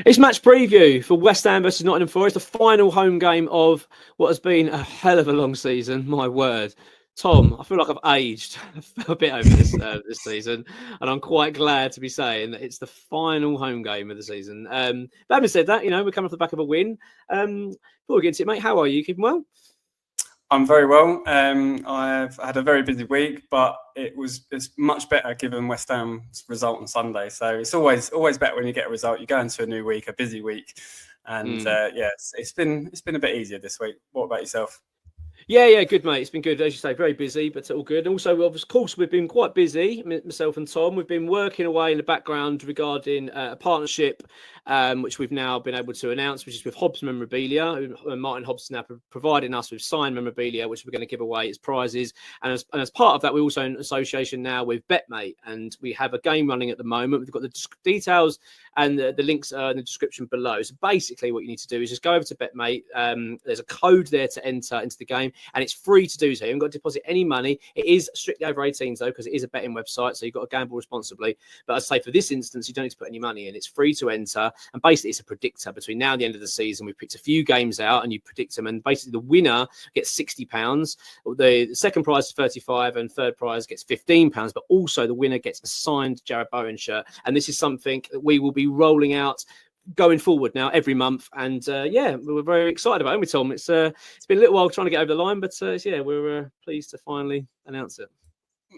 It's match preview for West Ham versus Nottingham Forest, the final home game of what has been a hell of a long season. My word. Tom, I feel like I've aged a bit over this season, and I'm quite glad to be saying that it's the final home game of the season. But having said that, we're coming off the back of a win. Before we get into it, mate, how are you? Keeping well? I'm very well. I've had a very busy week, but it's much better given West Ham's result on Sunday. So it's always better when you get a result. You go into a new week, a busy week, and it's been a bit easier this week. What about yourself? Yeah, good, mate. It's been good, as you say, very busy, but all good. And also, of course, we've been quite busy, myself and Tom. We've been working away in the background regarding a partnership, which we've now been able to announce, which is with HOBBS Memorabilia. Martin Hobbs is now providing us with signed memorabilia, which we're going to give away as prizes. And as part of that, we're also in association now with BETMATE, and we have a game running at the moment. We've got the details and the links are in the description below. So basically what you need to do is just go over to BETMATE. There's a code there to enter into the game, and it's free to do so. You haven't got to deposit any money. It is strictly over 18s, though, because it is a betting website, so you've got to gamble responsibly. But I'd say for this instance, you don't need to put any money in. It's free to enter, and basically it's a predictor. Between now and the end of the season, we've picked a few games out, and you predict them, and basically the winner gets £60. The second prize is 35, and third prize gets £15, but also the winner gets a signed JARROD BOWEN shirt, and this is something that we will be rolling out going forward now every month, and we're very excited about it, haven't we, Tom? It's been a little while trying to get over the line, but we're pleased to finally announce it.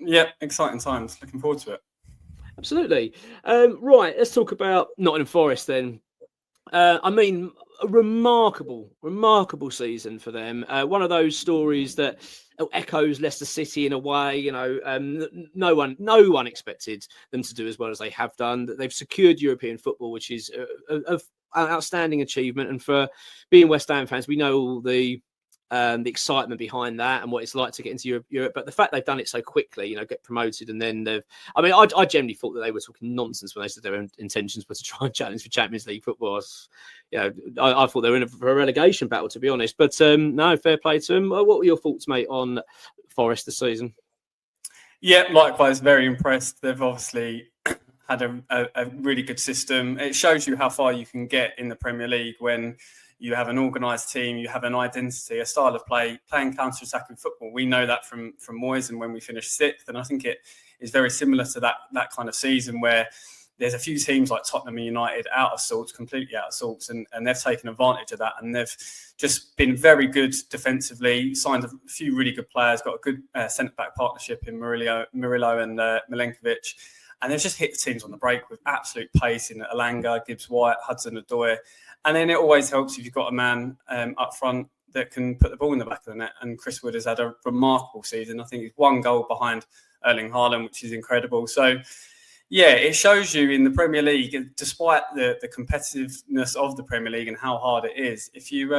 Yeah, exciting times. Looking forward to it. Absolutely. Right, let's talk about Nottingham Forest then. I mean, a remarkable season for them. One of those stories that echoes Leicester City in a way. No one expected them to do as well as they have done. That they've secured European football, which is an outstanding achievement. And for being West Ham fans, we know all the excitement behind that and what it's like to get into Europe. But the fact they've done it so quickly, get promoted, and then I generally thought that they were talking nonsense when they said their intentions were to try and challenge for Champions League football. I thought they were in for a relegation battle, to be honest. But no, fair play to them. What were your thoughts, mate, on Forest this season? Yeah, likewise, very impressed. They've obviously had a really good system. It shows you how far you can get in the Premier League when you have an organised team, you have an identity, a style of play, playing counter-attacking football. We know that from Moyes and when we finished sixth. And I think it is very similar to that kind of season where there's a few teams like Tottenham and United completely out of sorts, and they've taken advantage of that. And they've just been very good defensively, signed a few really good players, got a good centre-back partnership in Murillo and Milenkovic. And they've just hit the teams on the break with absolute pace in Alanga, Gibbs-White, Hudson-Odoi. And then it always helps if you've got a man up front that can put the ball in the back of the net. And Chris Wood has had a remarkable season. I think he's one goal behind Erling Haaland, which is incredible. So, yeah, it shows you in the Premier League, despite the competitiveness of the Premier League and how hard it is, if you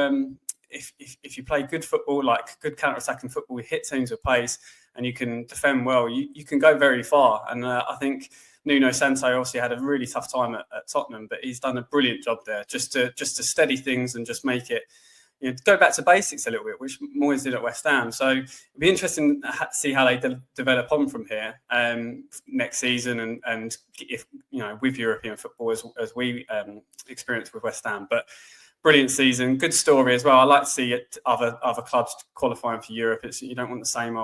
play good football, like good counter-attacking football, you hit teams with pace and you can defend well, you can go very far. And I think Nuno Santo obviously had a really tough time at Tottenham, but he's done a brilliant job there just to steady things and just make it, go back to basics a little bit, which Moyes did at West Ham. So it'll be interesting to see how they develop on from here next season, and if with European football as we experienced with West Ham. But brilliant season, good story as well. I like to see other clubs qualifying for Europe. You don't want the same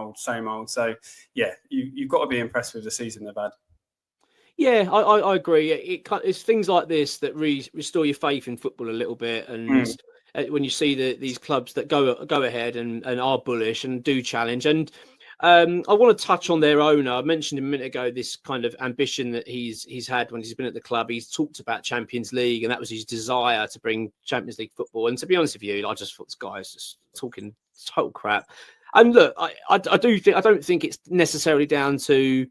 old. So yeah, you've got to be impressed with the season they've had. Yeah, I agree. It's things like this that restore your faith in football a little bit, and when you see these clubs that go ahead and are bullish and do challenge. And I want to touch on their owner. I mentioned a minute ago this kind of ambition that he's had when he's been at the club. He's talked about Champions League, and that was his desire to bring Champions League football. And to be honest with you, I just thought this guy is just talking total crap. And look, I don't think it's necessarily down to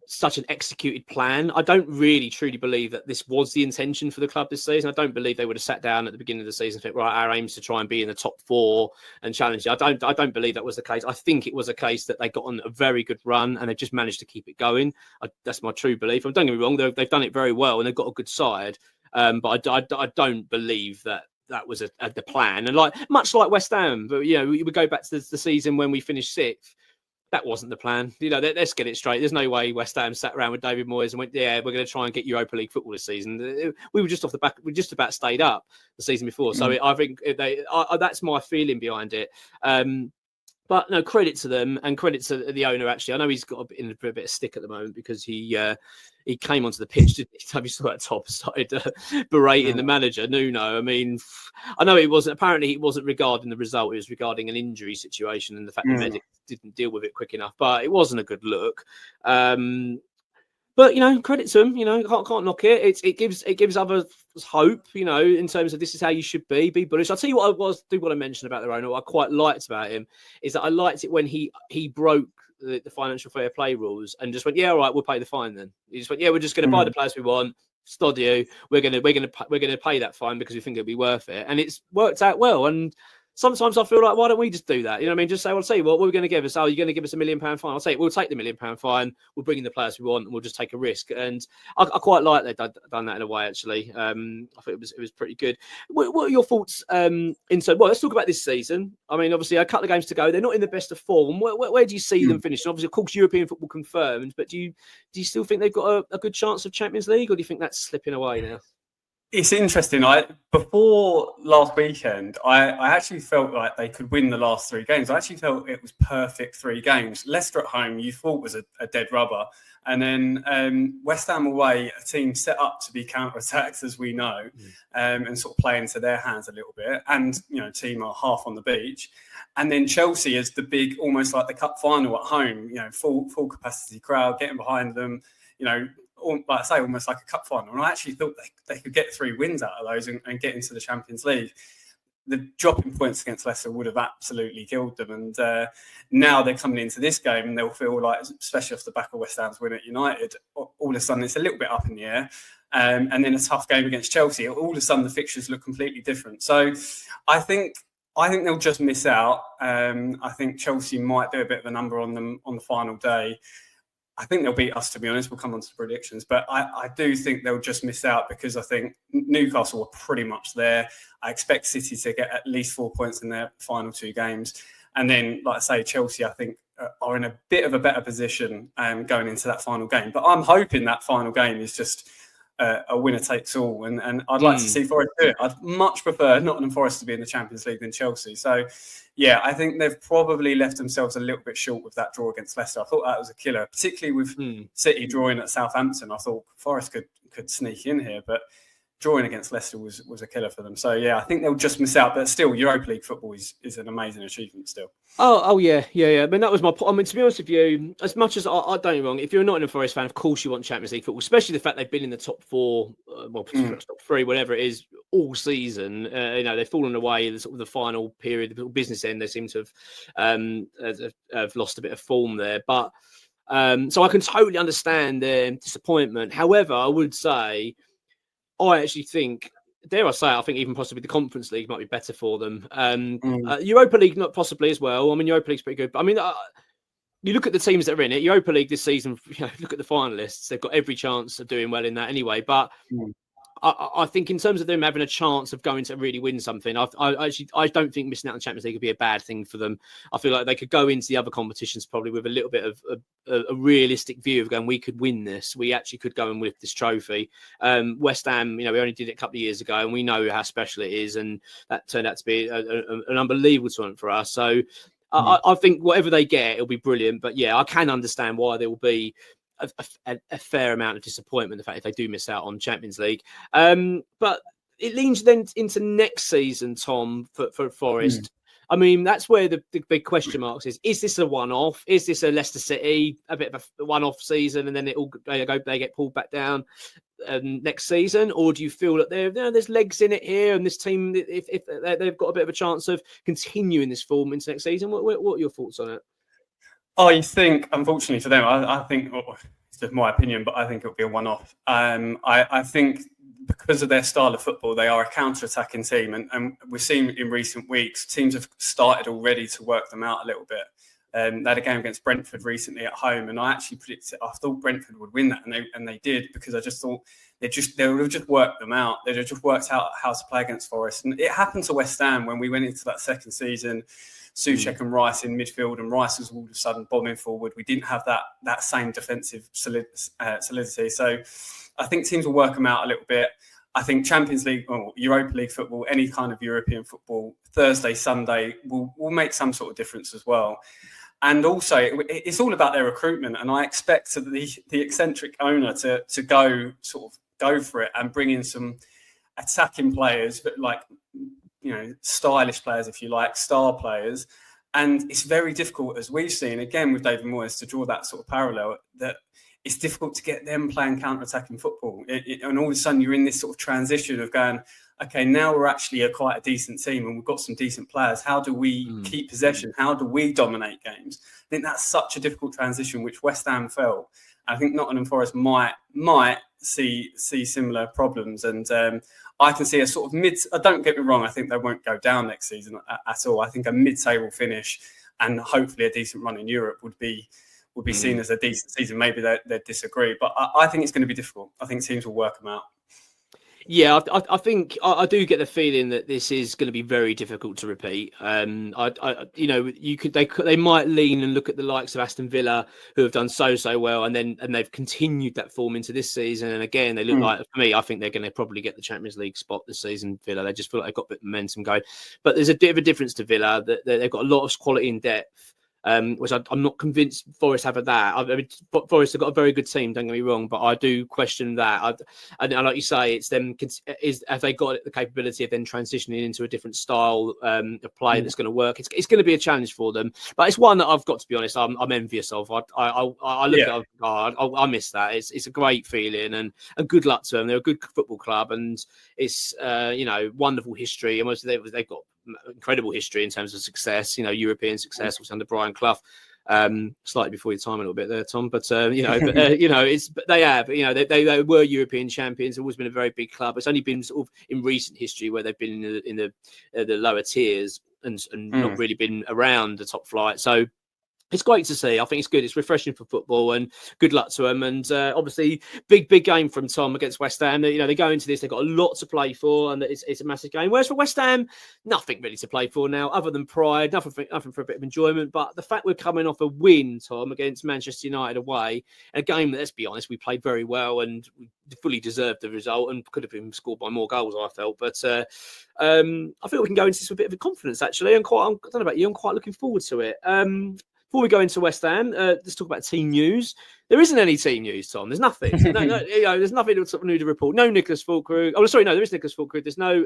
such an executed plan. I don't really truly believe that this was the intention for the club this season. I don't believe they would have sat down at the beginning of the season and think, right, our aim is to try and be in the top four and challenge it. I don't believe that was the case. I think it was a case that they got on a very good run and they just managed to keep it going. That's my true belief. Don't get me wrong, they've done it very well and they've got a good side. But I don't believe that was the plan. And much like West Ham, but we go back to the season when we finished sixth. that wasn't the plan. Let's get it straight. There's no way West Ham sat around with David Moyes and went, yeah, we're going to try and get Europa League football this season. We were just off the back. We just about stayed up the season before. So I think that's my feeling behind it. But no, credit to them and credit to the owner. Actually, I know he's got a bit of stick at the moment because he came onto the pitch. He saw at top, started berating the manager Nuno. I mean, I know it wasn't. Apparently, it wasn't regarding the result. It was regarding an injury situation and the fact that medics didn't deal with it quick enough. But it wasn't a good look. But credit to them. Can't knock it. It gives others hope. In terms of this is how you should be bullish. I'll tell you what I want to mention about the owner. What I quite liked about him is that I liked it when he broke the financial fair play rules and just went, yeah, all right, we'll pay the fine then. He just went, yeah, we're just going to buy the players we want. Stod you. We're going to pay that fine because we think it'll be worth it, and it's worked out well. And sometimes I feel like, why don't we just do that? You know what I mean? Just say, well, see, what we're going to give us? Oh, you're going to give us £1 million fine? I'll say, we'll take the £1 million fine. We'll bring in the players we want, and we'll just take a risk. And I quite like they've done that in a way. Actually, I think it was pretty good. What are your thoughts? Let's talk about this season. I mean, obviously, a couple of games to go. They're not in the best of form. Where do you see them finishing? Obviously, of course, European football confirmed. But do you still think they've got a good chance of Champions League, or do you think that's slipping away now? It's interesting. Before last weekend, I actually felt like they could win the last 3 games. I actually felt it was perfect 3 games. Leicester at home, you thought was a dead rubber. And then West Ham away, a team set up to be counter-attacks, as we know, and sort of play into their hands a little bit. And, team are half on the beach. And then Chelsea is the big, almost like the cup final at home, full capacity crowd, getting behind them, like I say, almost like a cup final. And I actually thought they could get 3 wins out of those and get into the Champions League. The dropping points against Leicester would have absolutely killed them. And now they're coming into this game and they'll feel like, especially off the back of West Ham's win at United, all of a sudden it's a little bit up in the air. And then a tough game against Chelsea, all of a sudden the fixtures look completely different. So I think they'll just miss out. I think Chelsea might do a bit of a number on them on the final day. I think they'll beat us, to be honest. We'll come on to the predictions. But I do think they'll just miss out because I think Newcastle are pretty much there. I expect City to get at least 4 points in their final 2 games. And then, like I say, Chelsea, I think, are in a bit of a better position going into that final game. But I'm hoping that final game is just a winner takes all. And I'd like to see Forest do it. I'd much prefer Nottingham Forest to be in the Champions League than Chelsea. So, yeah, I think they've probably left themselves a little bit short with that draw against Leicester. I thought that was a killer, particularly with City drawing at Southampton. I thought Forest could sneak in here, but drawing against Leicester was a killer for them. So, yeah, I think they'll just miss out. But still, Europa League football is an amazing achievement still. Oh yeah. I mean, that was my point. I mean, to be honest with you, as much as I don't get me wrong, if you're a Nottingham Forest fan, of course you want Champions League football, especially the fact they've been in the top 4, top 3, whatever it is, all season. They've fallen away in the final period, the business end. They seem to have lost a bit of form there. But so I can totally understand their disappointment. However, I would say, I actually think, dare I say, I think even possibly the Conference League might be better for them. Europa League, not possibly as well. I mean, Europa League's pretty good. But I mean, you look at the teams that are in it. Europa League this season, look at the finalists. They've got every chance of doing well in that anyway. But I think in terms of them having a chance of going to really win something, I don't think missing out on Champions League would be a bad thing for them. I feel like they could go into the other competitions probably with a little bit of a realistic view of going, we could win this. We actually could go and win this trophy. West Ham, we only did it a couple of years ago, and we know how special it is, and that turned out to be an unbelievable tournament for us. So I think whatever they get, it'll be brilliant. But yeah, I can understand why there will be a fair amount of disappointment, the fact if they do miss out on Champions League. But it leans then into next season, Tom, for Forest. I mean, that's where the big question marks is this a one-off? Is this a Leicester City, a bit of a one-off season, and then they get pulled back down next season? Or do you feel that there's legs in it here, and this team, if they've got a bit of a chance of continuing this form into next season? What are your thoughts on it? I think, unfortunately for them, I think, it's just my opinion, but I think it'll be a one-off. I think because of their style of football, they are a counter-attacking team. And we've seen in recent weeks, teams have started already to work them out a little bit. They had a game against Brentford recently at home, and I actually I thought Brentford would win that, and they did, because I just thought they would have just worked them out. They'd have just worked out how to play against Forest. And it happened to West Ham when we went into that second season. Souček and Rice in midfield, and Rice was all of a sudden bombing forward. We didn't have that same defensive solidity. So I think teams will work them out a little bit. I think Champions League or Europa League football, any kind of European football, Thursday, Sunday will make some sort of difference as well. And also, it's all about their recruitment. And I expect the eccentric owner to go for it and bring in some attacking players, but like, stylish players, if you like, star players. And it's very difficult, as we've seen again with David Moyes, to draw that sort of parallel, that it's difficult to get them playing counter-attacking football. And all of a sudden you're in this sort of transition of going, okay, now we're actually quite a decent team and we've got some decent players. How do we keep possession? How do we dominate games? I think that's such a difficult transition, which West Ham felt. I think Nottingham Forest might see similar problems. And I can see a sort of don't get me wrong, I think they won't go down next season at all. I think a mid-table finish and hopefully a decent run in Europe would be seen as a decent season. Maybe they'd disagree, but I think it's going to be difficult. I think teams will work them out. Yeah, I think I do get the feeling that this is going to be very difficult to repeat. They might lean and look at the likes of Aston Villa, who have done so well, and they've continued that form into this season. And again, they look like, for me, I think they're going to probably get the Champions League spot this season. Villa, they just feel like they've got a bit of momentum going. But there's a bit of a difference to Villa that they've got a lot of quality in depth. Which I'm not convinced Forest have that. I mean, Forest have got a very good team, don't get me wrong, but I do question that. And like you say, it's them. Have they got the capability of then transitioning into a different style of play that's going to work? It's going to be a challenge for them, but it's one that I've got to be honest. I'm envious of. I look at it, I miss that. It's a great feeling, and good luck to them. They're a good football club, and it's wonderful history. And they've got incredible history in terms of success, European success, also under Brian Clough, slightly before your time a little bit there, Tom, but they were European champions. They've always been a very big club. It's only been sort of in recent history where they've been in the lower tiers and not really been around the top flight. So it's great to see. I think it's good. It's refreshing for football, and good luck to them. And obviously, big game from Tom against West Ham. They go into this, they've got a lot to play for, and it's a massive game. Whereas for West Ham, nothing really to play for now, other than pride, nothing for a bit of enjoyment. But the fact we're coming off a win, Tom, against Manchester United away, a game that, let's be honest, we played very well and we fully deserved the result and could have been scored by more goals, I felt. But I feel we can go into this with a bit of confidence, actually. I don't know about you, I'm quite looking forward to it. Before we go into West Ham, let's talk about team news. There isn't any team news, Tom. There's nothing. There's nothing sort of new to report. No Nicholas Fulkrug. Oh, sorry, no, there is Nicholas Fulkrug. There's no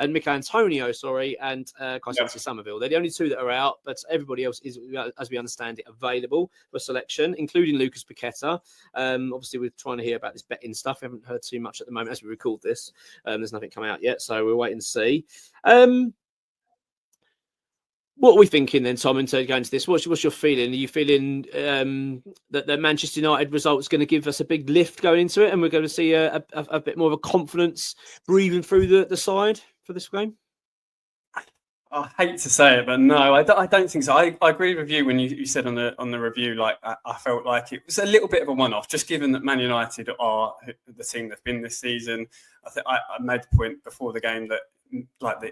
Mikel Antonio, and Constance Somerville. They're the only two that are out, but everybody else is, as we understand it, available for selection, including Lucas Paqueta. Obviously, we're trying to hear about this betting stuff. We haven't heard too much at the moment as we record this. There's nothing come out yet, so we're waiting to see. What are we thinking then, Tom, in terms of going to this? What's your feeling? Are you feeling that the Manchester United result is going to give us a big lift going into it, and we're going to see a bit more of a confidence breathing through the side for this game? I hate to say it, but no, I don't think so. I agree with you when you said on the review, like I felt like it was a little bit of a one-off, just given that Man United are the team they've been this season. I think I made the point before the game that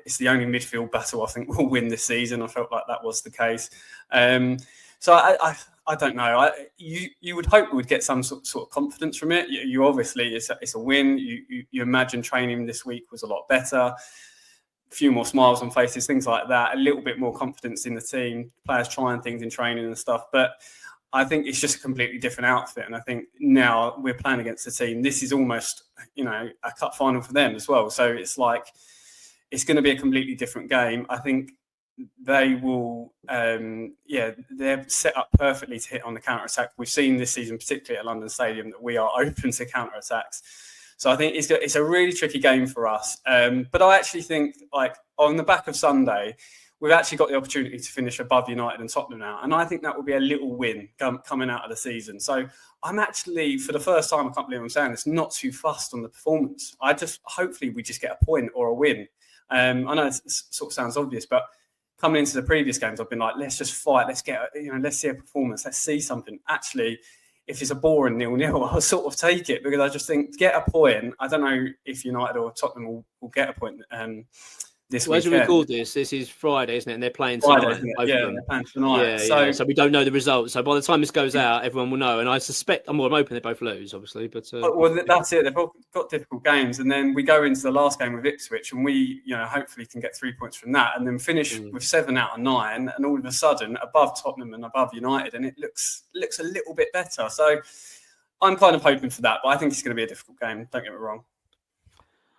it's the only midfield battle I think we'll win this season. I felt like that was the case. So I don't know. You would hope we would get some sort of confidence from it. You obviously, it's a win. You imagine training this week was a lot better. A few more smiles on faces, things like that. A little bit more confidence in the team. Players trying things in training and stuff. But I think it's just a completely different outfit. And I think now we're playing against a team. This is almost, a cup final for them as well. So it's like, it's going to be a completely different game. I think they will, they're set up perfectly to hit on the counter-attack. We've seen this season, particularly at London Stadium, that we are open to counter-attacks. So I think it's a really tricky game for us. But I actually think, on the back of Sunday, we've actually got the opportunity to finish above United and Tottenham now. And I think that will be a little win coming out of the season. So I'm actually, for the first time, I can't believe I'm saying this, not too fussed on the performance. Hopefully we just get a point or a win. I know it sort of sounds obvious, but coming into the previous games, I've been like, let's just fight. Let's let's see a performance. Let's see something. Actually, if it's a boring 0-0, I'll sort of take it because I just think get a point. I don't know if United or Tottenham will get a point this Well, as we weekend. record this is Friday, isn't it? And they're playing Friday, tonight, isn't it? both Yeah, of they're them. playing tonight. Yeah, So yeah. So we don't know the results. So by the time this goes out, everyone will know. And I suspect, I'm hoping they both lose, obviously. But well, that's it. They've all got difficult games, and then we go into the last game with Ipswich, and we, hopefully can get 3 points from that, and then finish with 7 out of 9, and all of a sudden above Tottenham and above United, and it looks a little bit better. So I'm kind of hoping for that, but I think it's going to be a difficult game. Don't get me wrong.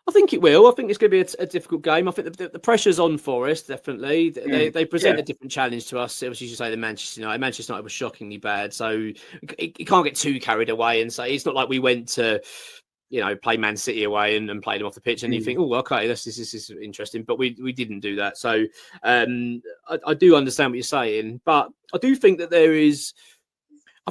I think it will. I think it's going to be a difficult game. I think the pressure's on Forest, definitely. They present a different challenge to us. Obviously, you say the Manchester United. Manchester United was shockingly bad. So you can't get too carried away and say, it's not like we went to, play Man City away and play them off the pitch. And you think, oh, okay, this is interesting. But we didn't do that. So I do understand what you're saying. But I do think that there is...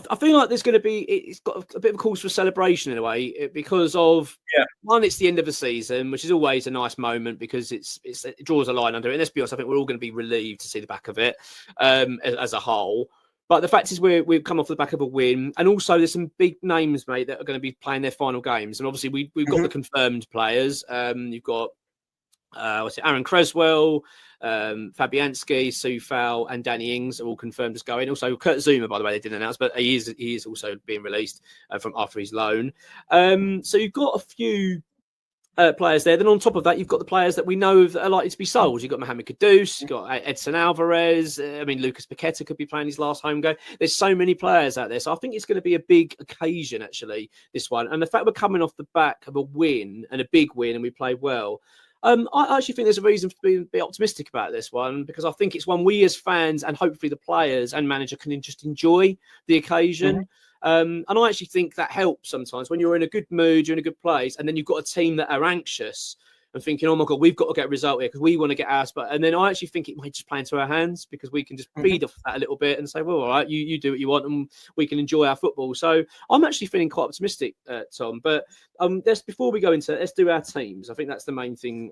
I feel like there's going to be, it's got a bit of a cause for celebration in a way because of, one, it's the end of the season, which is always a nice moment because it draws a line under it. And let's be honest, I think we're all going to be relieved to see the back of it as a whole. But the fact is we've come off the back of a win. And also there's some big names, mate, that are going to be playing their final games. And obviously we've got the confirmed players. You've got Aaron Creswell, Fabianski, Soufal, and Danny Ings are all confirmed as going. Also, Kurt Zuma, by the way, they didn't announce, but he is also being released from after his loan. So you've got a few players there. Then on top of that, you've got the players that we know are likely to be sold. You've got Mohamed Kudus, you've got Edson Alvarez. Lucas Paqueta could be playing his last home game. There's so many players out there. So I think it's going to be a big occasion, actually, this one. And the fact we're coming off the back of a win and a big win and we played well, I actually think there's a reason to be optimistic about this one because I think it's one we as fans and hopefully the players and manager can just enjoy the occasion. And I actually think that helps sometimes when you're in a good mood, you're in a good place, and then you've got a team that are anxious and thinking, oh my God, we've got to get a result here because we want to get ours. And then I actually think it might just play into our hands because we can just feed off that a little bit and say, well, all right, you do what you want and we can enjoy our football. So I'm actually feeling quite optimistic, Tom. But before we go into it, let's do our teams. I think that's the main thing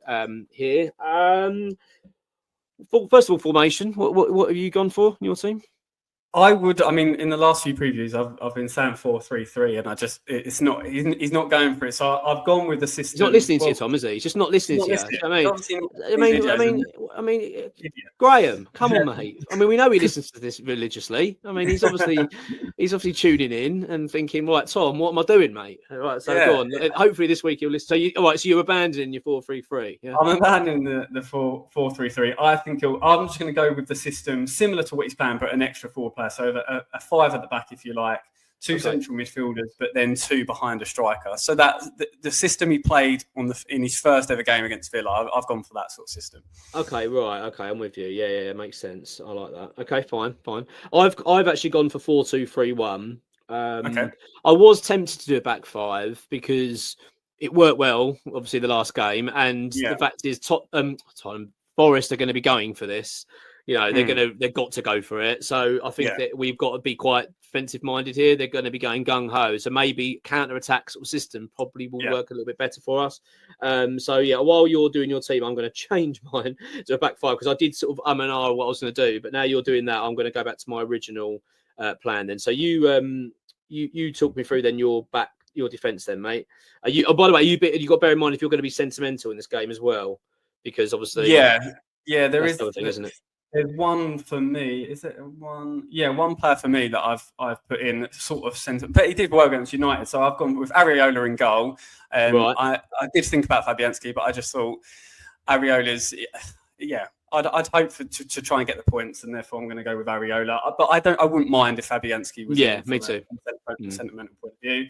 here. First of all, formation. What have you gone for in your team? In the last few previews, I've been saying 4-3-3, and he's not going for it. So I've gone with the system. He's not listening to you, Tom, is he? He's just not listening to you. I mean, Graham, come on, mate. I mean, we know he listens to this religiously. I mean, he's obviously tuning in and thinking, right, Tom, what am I doing, mate? Right, so go on. Hopefully this week he'll listen. So you're abandoning your 4-3-3. Yeah? I'm abandoning the 4-3-3. I think I'm just going to go with the system similar to what he's playing, but an extra forward player. So a 5 at the back, if you like, 2 central midfielders, but then 2 behind a striker. So that the system he played in his first ever game against Villa, I've gone for that sort of system. Okay, right. Okay, I'm with you. Yeah, makes sense. I like that. Okay, fine. I've actually gone for 4-2-3-1. I was tempted to do a back 5 because it worked well, obviously, the last game, and the fact is, Forest are going to be going for this. They've got to go for it. So I think that we've got to be quite defensive minded here. They're going to be going gung ho. So maybe counter attack sort of system probably will work a little bit better for us. While you're doing your team, I'm going to change mine to a back 5 because I did sort of what I was going to do. But now you're doing that, I'm going to go back to my original plan then. So you talk me through then your defense then, mate. By the way, you got to bear in mind if you're going to be sentimental in this game as well, because obviously there is the thing, isn't it? There's one for me. Is it one? Yeah, one player for me that I've put in sort of sentiment. But he did well against United, so I've gone with Areola in goal. Right. I did think about Fabianski, but I just thought Areola's. Yeah, I'd hope to try and get the points, and therefore I'm going to go with Areola. But I wouldn't mind if Fabianski was. Yeah, me too. From a sentimental point of view.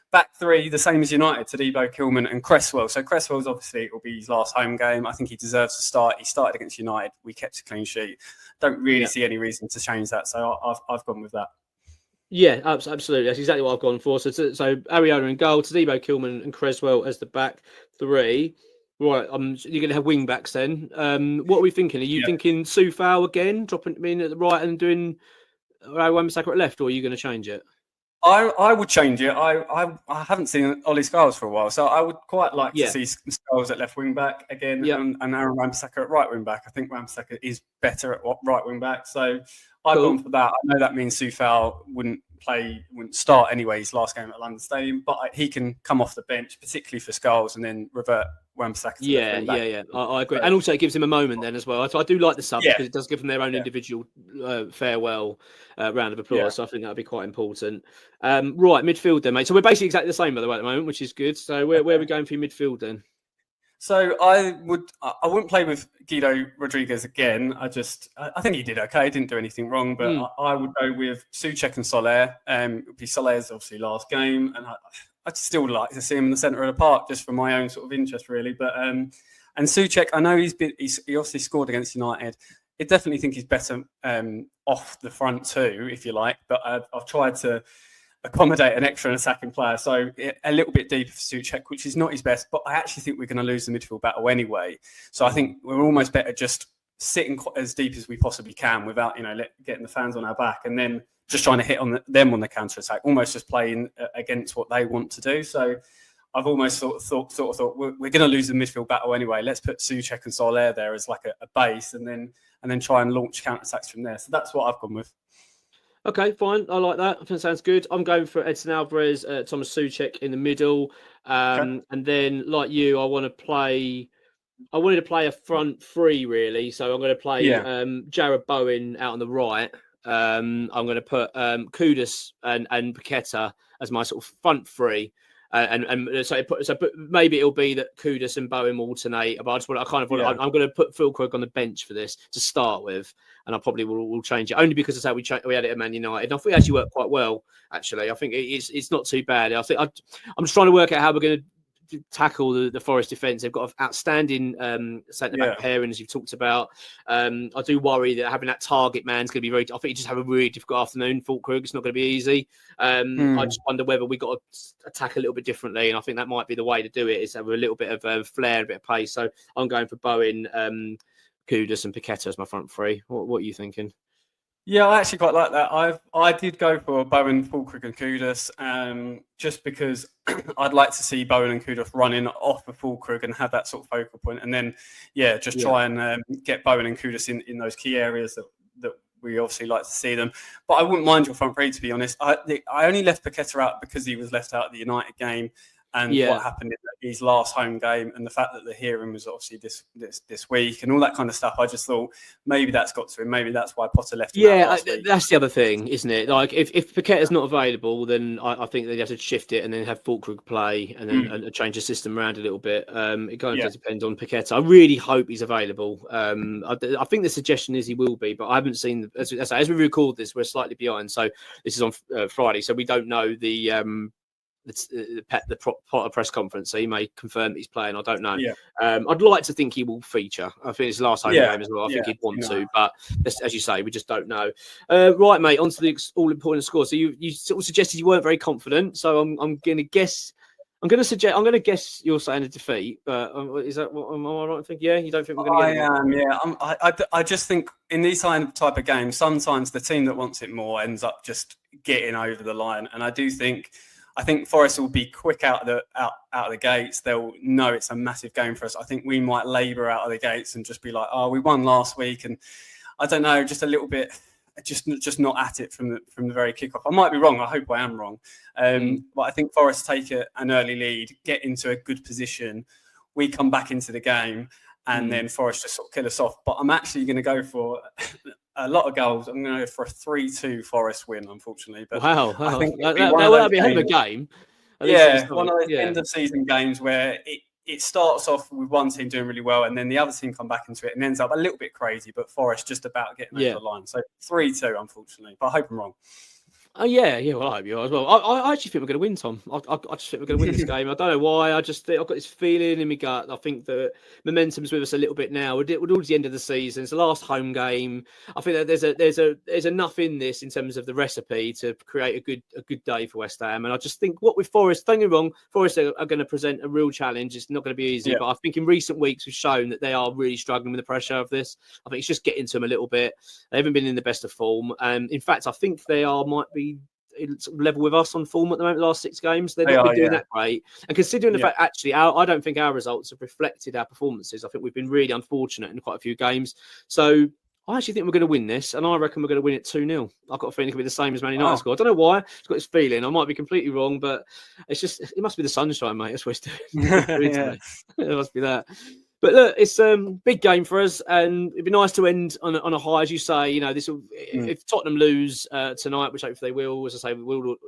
Back 3, the same as United, Todibo, Kilman and Cresswell. So Cresswell's obviously, it will be his last home game. I think he deserves to start. He started against United. We kept a clean sheet. Don't really see any reason to change that. So I've gone with that. Yeah, absolutely. That's exactly what I've gone for. So Areola in goal, Todibo, Kilman and Cresswell as the back 3. Right, you're going to have wing backs then. What are we thinking? Are you thinking Soufal again, dropping him in at the right and doing Wan-Bissaka at left, or are you going to change it? I would change it. I haven't seen Ollie Scholes for a while, so I would quite like to see Scholes at left wing back again and Aaron Wan-Bissaka at right wing back. I think Wan-Bissaka is better at right wing back, so I've gone for that. I know that means Soufal wouldn't start anyway his last game at London Stadium, but he can come off the bench, particularly for Scholes, and then revert Wan-Bissaka to left Yeah, wing back. yeah. I agree. And also it gives him a moment then as well. I do like the subs Yeah. because it does give them their own individual farewell round of applause. Yeah. So I think that would be quite important. Right, midfield then, mate. So we're basically exactly the same, by the way, at the moment, which is good. So where are we going for your midfield then? So I wouldn't play with Guido Rodriguez again. I think he did okay. He didn't do anything wrong, but I would go with Souček and Soler. It would be Soler's obviously last game, and I'd still like to see him in the centre of the park just for my own sort of interest, really. But and Souček, I know he obviously scored against United. I definitely think he's better off the front too, if you like. But I've tried to accommodate an extra attacking player, so a little bit deeper for Souček, which is not his best. But I actually think we're going to lose the midfield battle anyway. So I think we're almost better just sitting as deep as we possibly can without getting the fans on our back, and then just trying to hit on them on the counter attack, almost just playing against what they want to do. So I've almost sort of thought we're going to lose the midfield battle anyway. Let's put Souček and Soler there as like a base, and then try and launch counter attacks from there. So that's what I've gone with. Okay, fine. I like that. I think it sounds good. I'm going for Edson Alvarez, Thomas Souček in the middle. And then, like you, I wanted to play a front three, really. So I'm going to play JARROD Bowen out on the right. I'm going to put Kudus and Paqueta as my sort of front three. But maybe it'll be that Kudus and Bowen will alternate. But I'm going to put Füllkrug on the bench for this to start with, and I probably will change it only because that's how we had it at Man United. And I think it actually worked quite well. Actually, I think it's not too bad. I'm just trying to work out how we're going to tackle the Forest defence. They've got an outstanding centre-back pairing, as you've talked about. I do worry that having that target man's going to be very... I think you just have a really difficult afternoon. Füllkrug, it's not going to be easy. I just wonder whether we've got to attack a little bit differently, and I think that might be the way to do it, is have a little bit of flair, a bit of pace. So I'm going for Bowen, Kudus and Paqueta as my front three. What are you thinking? Yeah, I actually quite like that. I did go for Bowen, Füllkrug and Kudus, just because I'd like to see Bowen and Kudus running off of Füllkrug and have that sort of focal point, and then try and get Bowen and Kudus in those key areas that we obviously like to see them. But I wouldn't mind your front three, to be honest. I only left Paqueta out because he was left out at the United game. And what happened in his last home game, and the fact that the hearing was obviously this week, and all that kind of stuff. I just thought maybe that's got to him. Maybe that's why Potter left him out last week. That's the other thing, isn't it? Like if Paqueta's not available, then I think they'd have to shift it and then have Füllkrug play and then and change the system around a little bit. It kind of does depend on Paqueta. I really hope he's available. I think the suggestion is he will be, but I haven't seen. As we record this, we're slightly behind. So this is on Friday, so we don't know the Potter press conference, so he may confirm that he's playing. I don't know. I'd like to think he will feature. I think it's last home game as well. I think he'd want to, but as you say, we just don't know. Right, mate. On to the all-important score. So you sort of suggested you weren't very confident. So I'm going to guess. I'm going to guess you're saying a defeat. But is that what am I right? I think you don't think we're going to get it? I am. Yeah. I just think in these type of games, sometimes the team that wants it more ends up just getting over the line, and I think Forest will be quick out of the gates. They'll know it's a massive game for us. I think we might labour out of the gates and just be like, "Oh, we won last week," and I don't know, just a little bit, just not at it from the very kickoff. I might be wrong. I hope I am wrong, but I think Forest take an early lead, get into a good position. We come back into the game, and then Forest just sort of kill us off. But I'm actually going to go for a lot of goals. I'm going to go for a 3-2 Forest win, unfortunately. But wow. I think that'll be a hell of a game. One of those end of season games where it starts off with one team doing really well, and then the other team come back into it and ends up a little bit crazy, but Forest just about getting over the line. So 3-2, unfortunately. But I hope I'm wrong. Oh yeah. Well, I hope you are as well. I actually think we're going to win, Tom. I just think we're going to win this game. I don't know why. I just think I've got this feeling in my gut. I think the momentum's with us a little bit now. We're towards the end of the season. It's the last home game. I think that there's enough in this in terms of the recipe to create a good day for West Ham. And I just think what with Forest, don't get me wrong, Forest are going to present a real challenge. It's not going to be easy, but I think in recent weeks we've shown that they are really struggling with the pressure of this. I think it's just getting to them a little bit. They haven't been in the best of form. In fact, I think they might be level with us on form at the moment. The last 6 games, they've not been doing that great. And considering the fact, actually, I don't think our results have reflected our performances. I think we've been really unfortunate in quite a few games. So I actually think we're going to win this, and I reckon we're going to win it 2-0. I've got a feeling it'll be the same as Man United score. I don't know why. It's got this feeling. I might be completely wrong, but it's just, it must be the sunshine, mate. That's what it's doing today. It must be that. But look, it's big game for us, and it'd be nice to end on a high, as you say. You know, this will, if Tottenham lose tonight, which hopefully they will, as I say,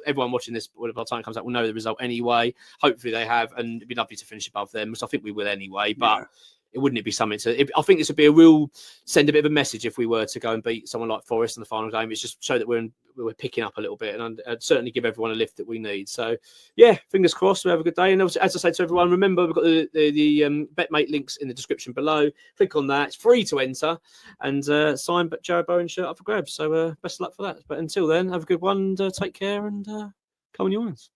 everyone watching this, by the time it comes out, will know the result anyway. Hopefully they have, and it'd be lovely to finish above them, which I think we will anyway. But wouldn't it be something to? I think this would be a real send a bit of a message if we were to go and beat someone like Forest in the final game. It's just show that we're picking up a little bit, and I'd certainly give everyone a lift that we need. So yeah, fingers crossed. We have a good day. And as I say to everyone, remember we've got the BetMate links in the description below. Click on that. It's free to enter, and sign JARROD BOWEN shirt up for grabs. So best of luck for that. But until then, have a good one. And, take care, and come on your ones.